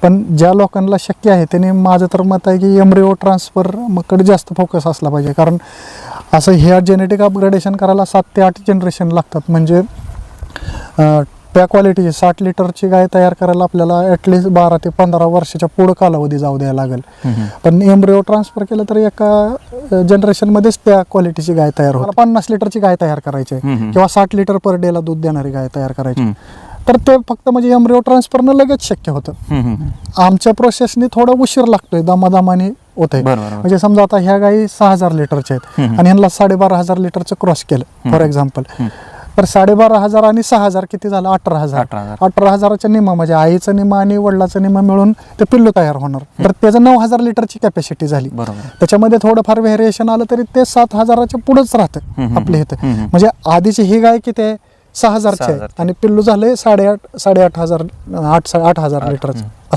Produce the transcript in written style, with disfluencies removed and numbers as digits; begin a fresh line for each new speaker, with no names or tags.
पण ज्या लोकांना शक्य आहे त्यांनी माझं तर मत आहे की एम्ब्रिओ ट्रान्सफर कडे जास्त फोकस असला पाहिजे, कारण असं ह्या जेनेटिक अपग्रेडेशन करायला 7 ते 8 जनरेशन लागतात. म्हणजे त्या क्वालिटीची 60 लिटरची गाय तयार करायला आपल्याला ॲटलिस्ट 12 ते 15 वर्षाच्या पुढं कालावधी जाऊ द्यायला लागेल. पण एम्ब्रिओ ट्रान्सफर केलं तर एका जनरेशनमध्येच त्या क्वालिटीची गाय तयार होते. 50 लिटरची गाय तयार करायची किंवा 60 लिटर पर डेला दूध देणारी गाय तयार करायची, तर ते फक्त म्हणजे एम्ब्रिओ ट्रान्सफरनं लगेच शक्य होतं. आमच्या प्रोसेसने थोडा उशीर लागतोय, दमादमाने होतंय. म्हणजे समजा आता ह्या गाई 6000 लिटरच्या आहेत आणि ह्यांना 12,500 लिटरचं क्रॉस केलं फॉर एक्झाम्पल, तर 12,500 आणि 6,000 किती झालं? 18,000. 18,000च्या निम्मा म्हणजे आईचं निम्मा आणि वडिलाचं निम्मा मिळून ते पिल्लू तयार होणार. तर त्याचं 9,000 लिटरची कॅपॅसिटी झाली. त्याच्यामध्ये थोडंफार व्हेरिएशन आलं तरी ते 7,000च्या पुढेच राहतं आपल्या इथं. म्हणजे आधीची ही गाय किती आहे? 6,000ची आहे आणि पिल्लू झाले 8,500 लिटरचं.